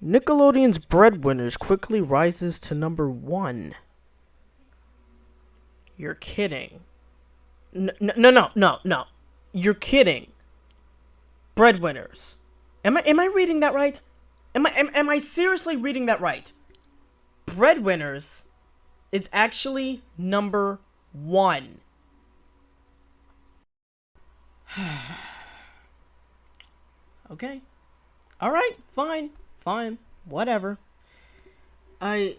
Nickelodeon's Breadwinners quickly rises to number 1. You're kidding. No. You're kidding. Breadwinners. Am I reading that right? Am I seriously reading that right? Breadwinners is actually number 1. Okay. Alright, fine. Whatever. I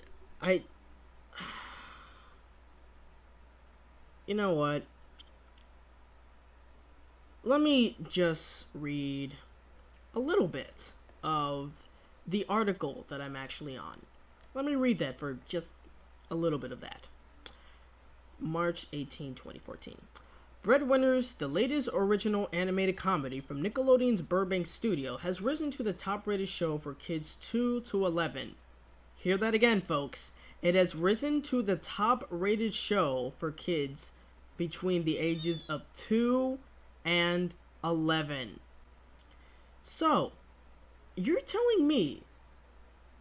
You know what? Let me just read a little bit of the article that I'm actually on. Let me read that for just a little bit of that. March 18, 2014. Breadwinners, the latest original animated comedy from Nickelodeon's Burbank studio, has risen to the top-rated show for kids 2 to 11. Hear that again, folks. It has risen to the top-rated show for kids between the ages of 2 and 11. So, you're telling me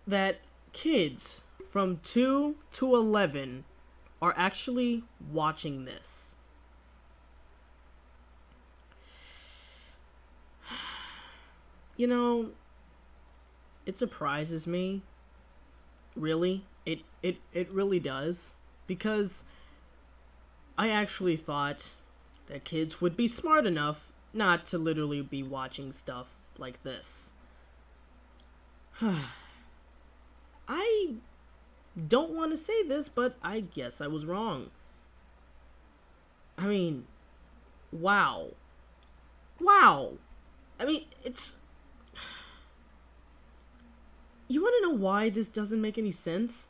that kids from 2 to 11 are actually watching this? You know, it surprises me. Really. It really does. Because I actually thought that kids would be smart enough not to literally be watching stuff like this. I don't want to say this, but I guess I was wrong. I mean, wow. I mean, it's... You want to know why this doesn't make any sense?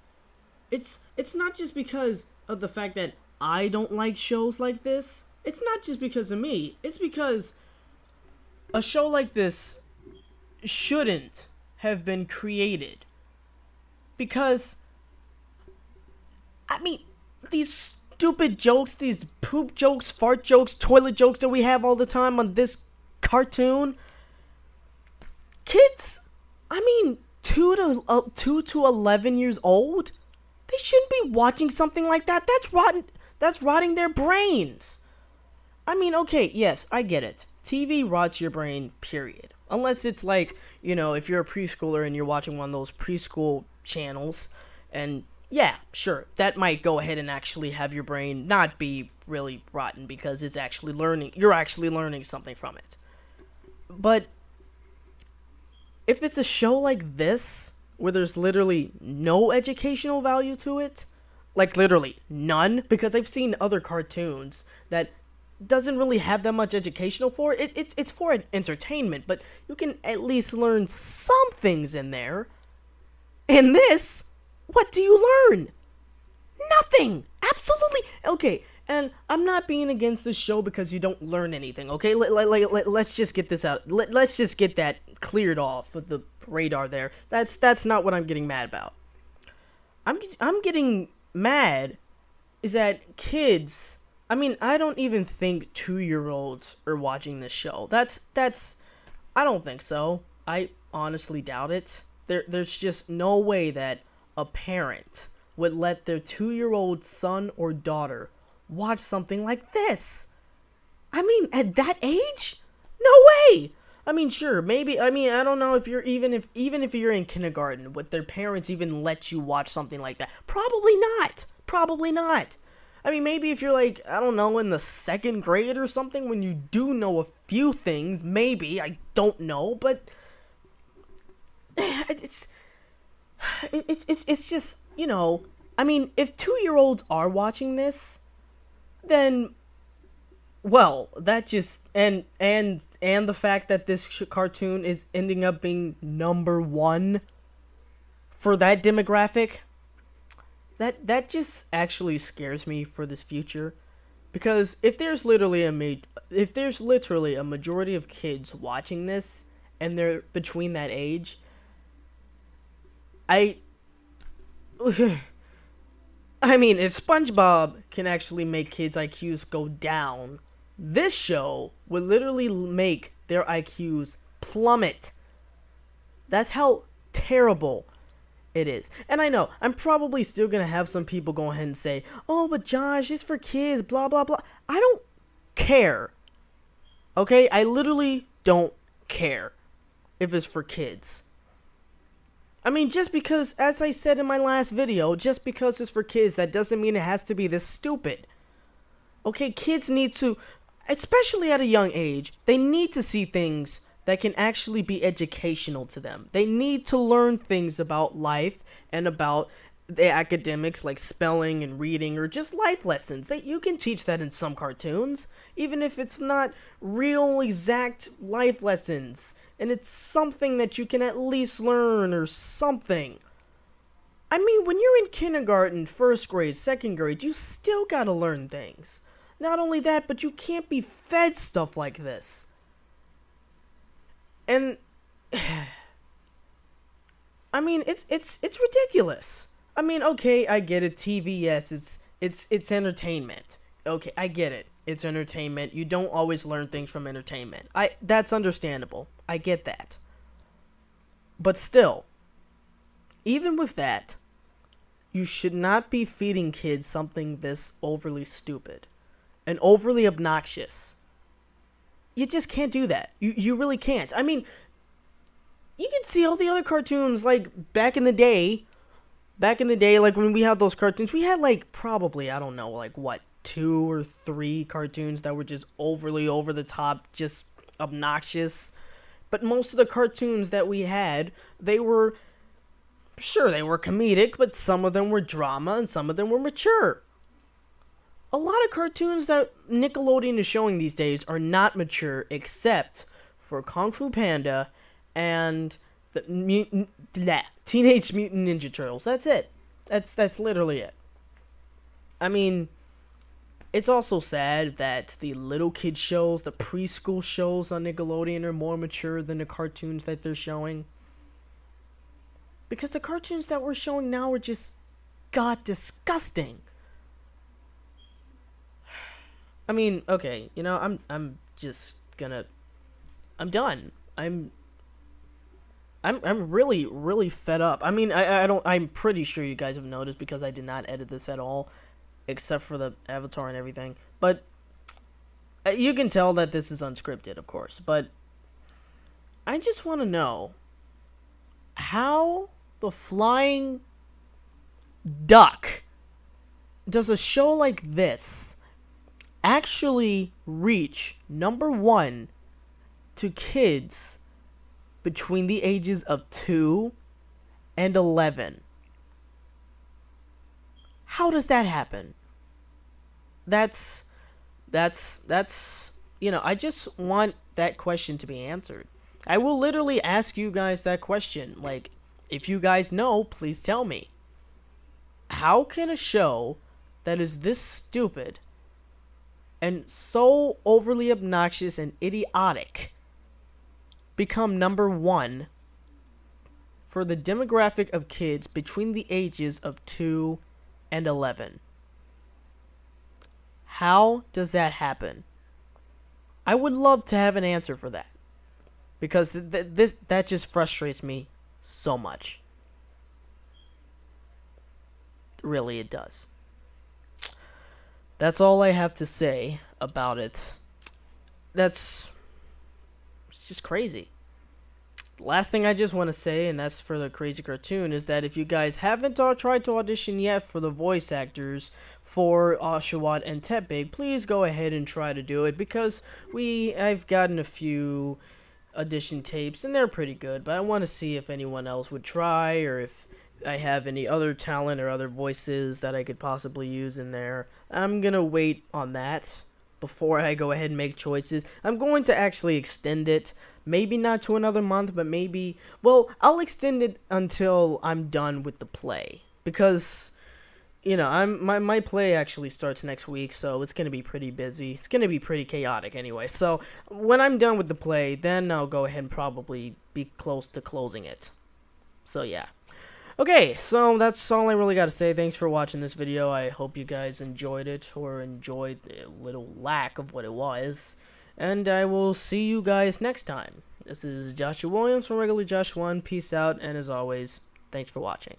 It's not just because of the fact that I don't like shows like this. It's not just because of me. It's because a show like this shouldn't have been created. Because, I mean, these stupid jokes, these poop jokes, fart jokes, toilet jokes that we have all the time on this cartoon. Kids, I mean, 2 to 11 years old, they shouldn't be watching something like that. That's rotting their brains. I mean, okay, yes, I get it. TV rots your brain, period. Unless it's like, if you're a preschooler and you're watching one of those preschool channels, and yeah, sure, that might go ahead and actually have your brain not be really rotten because you're actually learning something from it. But if it's a show like this, where there's literally no educational value to it, like literally none, because I've seen other cartoons that doesn't really have that much educational for it. It's for entertainment, but you can at least learn some things in there. In this, what do you learn? Nothing! Absolutely! Okay, and I'm not being against this show because you don't learn anything, okay? Let's just get this out. Let's just get that cleared off with the radar there. That's not what I'm getting mad about. I'm getting mad is that kids... I mean, I don't even think 2-year-olds are watching this show. That's I don't think so. I honestly doubt it. There's just no way that a parent would let their 2-year-old son or daughter watch something like this. I mean, at that age? No way! I mean, sure, maybe, I don't know if you're, even if you're in kindergarten, would their parents even let you watch something like that? Probably not. I mean, maybe if you're like, I don't know, in the 2nd grade or something, when you do know a few things, maybe, I don't know, but it's just, I mean, if 2-year-olds are watching this, then, well, that just, and the fact that this cartoon is ending up being number 1 for that demographic, that just actually scares me for this future. Because if there's literally a majority of kids watching this, and they're between that age, I mean, if SpongeBob can actually make kids' IQs go down, this show would literally make their IQs plummet. That's how terrible it is. And I know, I'm probably still gonna have some people go ahead and say, oh, but Josh, it's for kids, blah, blah, blah. I don't care. Okay? I literally don't care if it's for kids. I mean, just because, as I said in my last video, just because it's for kids, that doesn't mean it has to be this stupid. Okay, kids need to, especially at a young age, they need to see things that can actually be educational to them. They need to learn things about life and about the academics, like spelling and reading, or just life lessons. You can teach that in some cartoons, even if it's not real exact life lessons, and it's something that you can at least learn or something. I mean, when you're in kindergarten, first grade, second grade, you still gotta learn things. Not only that, but you can't be fed stuff like this. And I mean, it's ridiculous. I mean, okay, I get it. TV, yes, it's entertainment. Okay, I get it. It's entertainment. You don't always learn things from entertainment. That's understandable. I get that. But still, even with that, you should not be feeding kids something this overly stupid and overly obnoxious. You just can't do that. You really can't. I mean, you can see all the other cartoons, like, back in the day, like, when we had those cartoons, we had, like, probably, I don't know, like, what, 2 or 3 cartoons that were just overly over the top, just obnoxious. But most of the cartoons that we had, they were, sure, they were comedic, but some of them were drama and some of them were mature. A lot of cartoons that Nickelodeon is showing these days are not mature, except for Kung Fu Panda and the Teenage Mutant Ninja Turtles. That's it. That's literally it. I mean, it's also sad that the little kid shows, the preschool shows on Nickelodeon are more mature than the cartoons that they're showing. Because the cartoons that we're showing now are just disgusting. I mean, okay, you know, I'm just gonna, I'm done. I'm really, really fed up. I mean, I'm pretty sure you guys have noticed because I did not edit this at all, except for the avatar and everything. But you can tell that this is unscripted, of course. But I just want to know how the flying duck does a show like this actually reach #1 to kids between the ages of 2 and 11. How does that happen? That's, you know, I just want that question to be answered. I will literally ask you guys that question. Like, if you guys know, please tell me. How can a show that is this stupid and so overly obnoxious and idiotic become #1 for the demographic of kids between the ages of 2 and 11? How does that happen? I would love to have an answer for that, because that just frustrates me so much. Really, it does. That's all I have to say about it. It's just crazy. Last thing I just want to say, and that's for the crazy cartoon, is that if you guys haven't tried to audition yet for the voice actors for Oshawott and Tepig, please go ahead and try to do it, because I've gotten a few audition tapes and they're pretty good, but I want to see if anyone else would try, or if I have any other talent or other voices that I could possibly use in there. I'm gonna wait on that before I go ahead and make choices. I'm going to actually extend it, maybe not to another month, but maybe, well, I'll extend it until I'm done with the play, because, you know, my play actually starts next week, so it's gonna be pretty busy. It's gonna be pretty chaotic anyway. So when I'm done with the play, then I'll go ahead and probably be close to closing it. So yeah. Okay, so that's all I really got to say. Thanks for watching this video. I hope you guys enjoyed it, or enjoyed a little lack of what it was. And I will see you guys next time. This is Joshua Williams from Regular Josh 1. Peace out, and as always, thanks for watching.